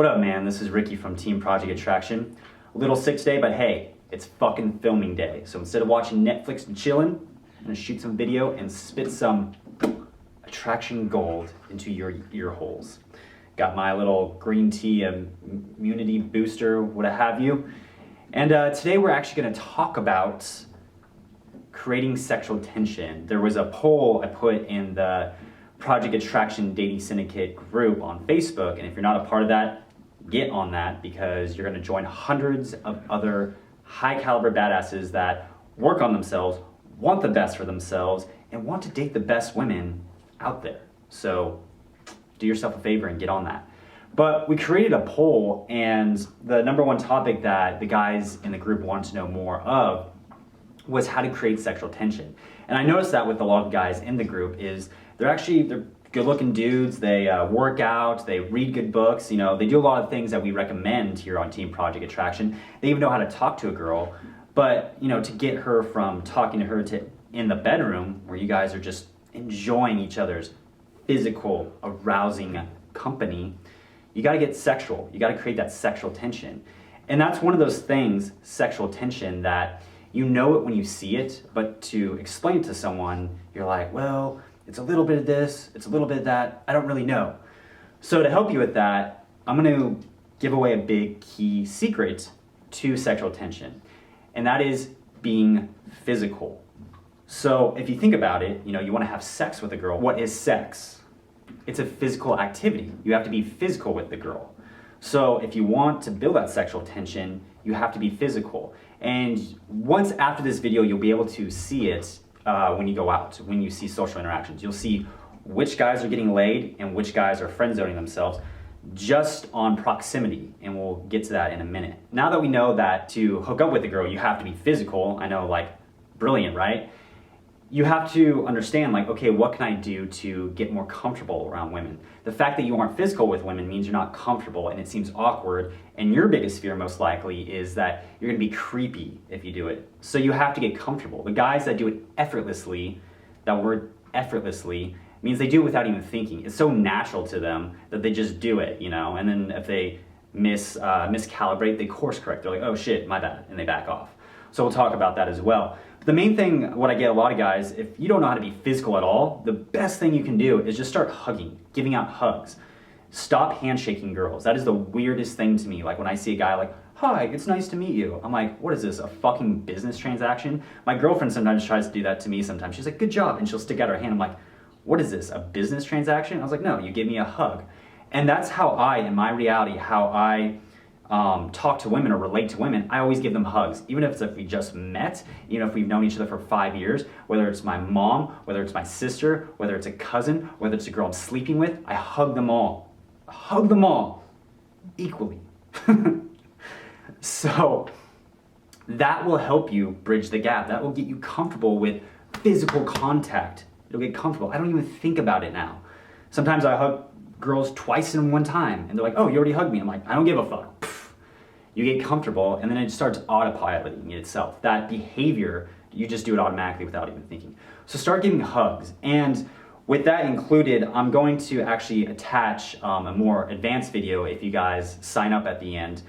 What up, man? This is Ricky from Team Project Attraction. A little sick today, but hey, it's fucking filming day. So instead of watching Netflix and chilling, I'm gonna shoot some video and spit some attraction gold into your ear holes. Got my little green tea immunity booster, what have you. And today we're actually gonna talk about creating sexual tension. There was a poll I put in the Project Attraction Dating Syndicate group on Facebook, and if you're not a part of that, get on that, because you're going to join hundreds of other high caliber badasses that work on themselves, want the best for themselves, and want to date the best women out there. So do yourself a favor and get on that. But we created a poll, and the number one topic that the guys in the group wanted to know more of was how to create sexual tension. And I noticed that with a lot of guys in the group is they're good looking dudes, they work out, they read good books, you know, they do a lot of things that we recommend here on Team Project Attraction. They even know how to talk to a girl, but you know, to get her from talking to her to in the bedroom where you guys are just enjoying each other's physical, arousing company, you gotta get sexual. You gotta create that sexual tension. And that's one of those things, sexual tension, that you know it when you see it, but to explain it to someone, you're like, well, it's a little bit of this, it's a little bit of that, I don't really know. So to help you with that, I'm gonna give away a big key secret to sexual tension, and that is being physical. So if you think about it, you know, you wanna have sex with a girl. What is sex? It's a physical activity. You have to be physical with the girl. So if you want to build that sexual tension, you have to be physical. And once after this video, you'll be able to see it when you go out, when you see social interactions. You'll see which guys are getting laid and which guys are friend zoning themselves just on proximity, and we'll get to that in a minute. Now that we know that to hook up with a girl, you have to be physical, I know, like, brilliant, right? You have to understand, like, okay, what can I do to get more comfortable around women? The fact that you aren't physical with women means you're not comfortable and it seems awkward, and your biggest fear most likely is that you're gonna be creepy if you do it. So you have to get comfortable. The guys that do it effortlessly, that word effortlessly, means they do it without even thinking. It's so natural to them that they just do it, you know, and then if they miscalibrate, they course correct. They're like, oh shit, my bad, and they back off. So we'll talk about that as well. The main thing, what I get a lot of guys, if you don't know how to be physical at all, the best thing you can do is just start hugging, giving out hugs. Stop handshaking girls. That is the weirdest thing to me. Like when I see a guy like, hi, it's nice to meet you. I'm like, what is this, a fucking business transaction? My girlfriend sometimes tries to do that to me sometimes. She's like, good job, and she'll stick out her hand. I'm like, what is this, a business transaction? I was like, no, you give me a hug. And that's how I, in my reality, how I talk to women or relate to women, I always give them hugs. Even if we just met, even if we've known each other for 5 years, whether it's my mom, whether it's my sister, whether it's a cousin, whether it's a girl I'm sleeping with, I hug them all. I hug them all equally. So that will help you bridge the gap. That will get you comfortable with physical contact. It'll get comfortable. I don't even think about it now. Sometimes I hug girls twice in one time, and they're like, oh, you already hugged me. I'm like, I don't give a fuck. You get comfortable, and then it starts autopiloting itself. That behavior, you just do it automatically without even thinking. So start giving hugs. And with that included, I'm going to actually attach a more advanced video if you guys sign up at the end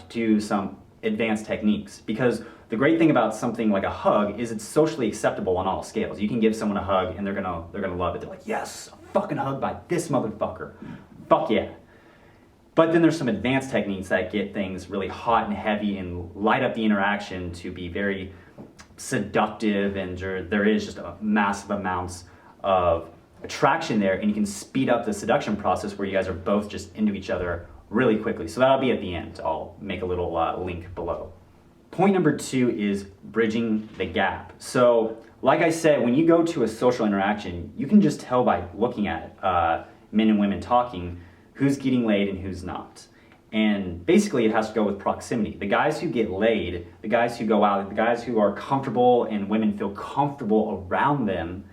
to some advanced techniques. Because the great thing about something like a hug is it's socially acceptable on all scales. You can give someone a hug and they're gonna love it. They're like, yes, a fucking hug by this motherfucker. Fuck yeah. But then there's some advanced techniques that get things really hot and heavy and light up the interaction to be very seductive, and there is just a massive amounts of attraction there, and you can speed up the seduction process where you guys are both just into each other really quickly. So that'll be at the end. I'll make a little link below. Point number 2 is bridging the gap. So like I said, when you go to a social interaction, you can just tell by looking at men and women talking who's getting laid and who's not. And basically it has to go with proximity. The guys who get laid, the guys who go out, the guys who are comfortable and women feel comfortable around them,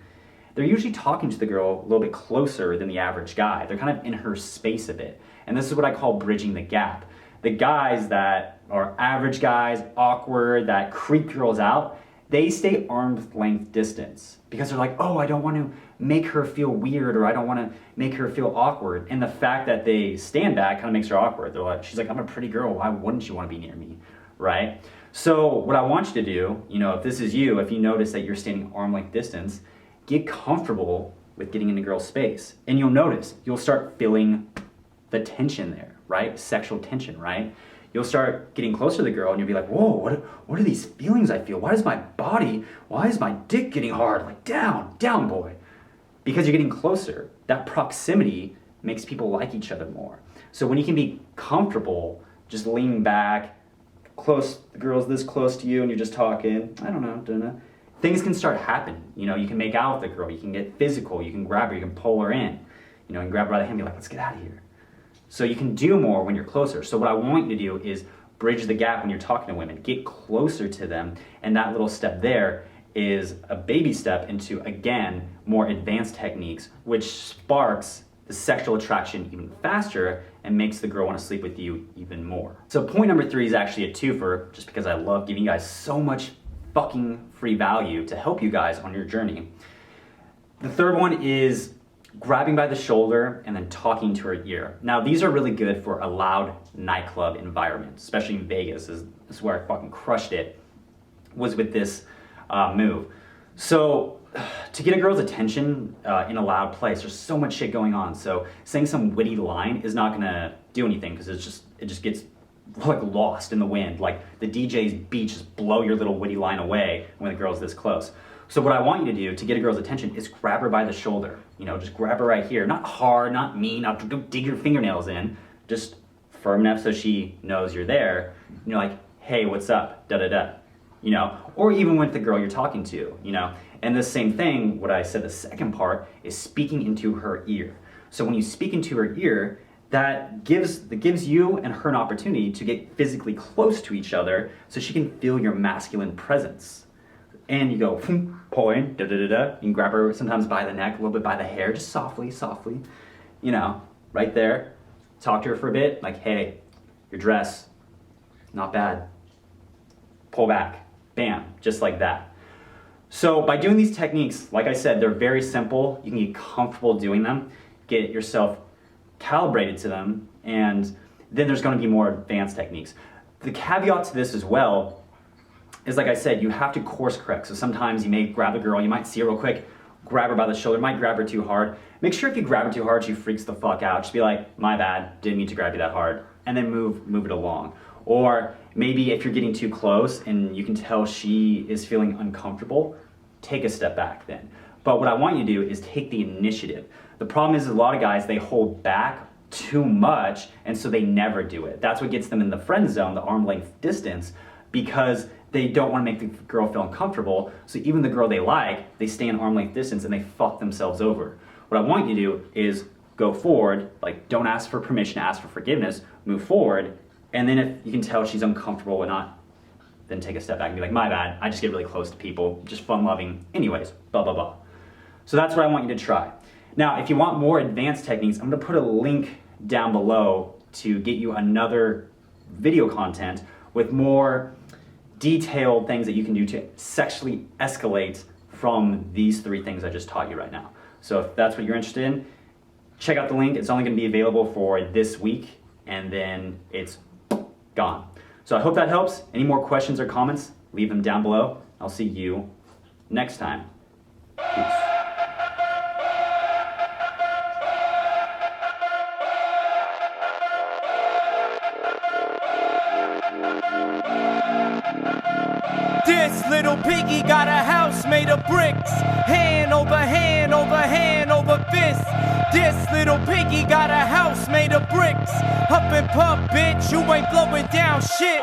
they're usually talking to the girl a little bit closer than the average guy. They're kind of in her space a bit. And this is what I call bridging the gap. The guys that are average guys, awkward, that creep girls out, they stay arm's length distance because they're like, oh, I don't want to make her feel weird, or I don't want to make her feel awkward. And the fact that they stand back kind of makes her awkward. They're like, she's like, I'm a pretty girl. Why wouldn't you want to be near me, right? So what I want you to do, if this is you, if you notice that you're standing arm length distance, get comfortable with getting into girls' space. And you'll notice, you'll start feeling the tension there, right? Sexual tension, right? You'll start getting closer to the girl and you'll be like, whoa, what are these feelings I feel? Why is my dick getting hard? Like, down, boy. Because you're getting closer. That proximity makes people like each other more. So when you can be comfortable, just leaning back, close, the girl's this close to you and you're just talking, I don't know, things can start happening. You can make out with the girl, you can get physical, you can grab her, you can pull her in. You can grab her by the hand and be like, let's get out of here. So you can do more when you're closer. So what I want you to do is bridge the gap when you're talking to women, get closer to them, and that little step there is a baby step into, again, more advanced techniques, which sparks the sexual attraction even faster and makes the girl want to sleep with you even more. So point number 3 is actually a twofer, just because I love giving you guys so much fucking free value to help you guys on your journey. The third one is grabbing by the shoulder and then talking to her ear. Now, these are really good for a loud nightclub environment, especially in Vegas. This is where I fucking crushed it, was with this move. So to get a girl's attention in a loud place, there's so much shit going on. So saying some witty line is not gonna do anything because it just gets like lost in the wind. Like the DJ's beat just blow your little witty line away when the girl's this close. So what I want you to do to get a girl's attention is grab her by the shoulder. Just grab her right here. Not hard, not mean, don't dig your fingernails in. Just firm enough so she knows you're there. You're like, hey, what's up? Da-da-da. Or even with the girl you're talking to, And the same thing, what I said the second part, is speaking into her ear. So when you speak into her ear, that gives you and her an opportunity to get physically close to each other so she can feel your masculine presence. And you go, pull in, da-da-da-da. You can grab her sometimes by the neck, a little bit by the hair, just softly, right there. Talk to her for a bit, like, hey, your dress, not bad. Pull back, bam, just like that. So by doing these techniques, like I said, they're very simple. You can get comfortable doing them, get yourself calibrated to them, and then there's gonna be more advanced techniques. The caveat to this as well is, like I said, you have to course correct. So sometimes you may grab a girl, you might see her real quick, grab her by the shoulder, might grab her too hard. Make sure if you grab her too hard, she freaks the fuck out. Just be like, my bad, didn't mean to grab you that hard. And then move it along. Or maybe if you're getting too close and you can tell she is feeling uncomfortable, take a step back then. But what I want you to do is take the initiative. The problem is a lot of guys, they hold back too much and so they never do it. That's what gets them in the friend zone, the arm length distance, because they don't want to make the girl feel uncomfortable. So even the girl they like, they stay in arm length distance and they fuck themselves over. What I want you to do is go forward, like don't ask for permission, ask for forgiveness, move forward, and then if you can tell she's uncomfortable or not, then take a step back and be like, my bad, I just get really close to people, just fun loving, anyways, blah, blah, blah. So that's what I want you to try. Now, if you want more advanced techniques, I'm gonna put a link down below to get you another video content with more detailed things that you can do to sexually escalate from these 3 things I just taught you right now. So if that's what you're interested in, check out the link. It's only gonna be available for this week and then it's gone. So I hope that helps. Any more questions or comments, leave them down below. I'll see you next time. Peace. This little piggy got a house made of bricks. Hand over hand over hand over fist. This little piggy got a house made of bricks. Up and pump, bitch, you ain't blowing down shit.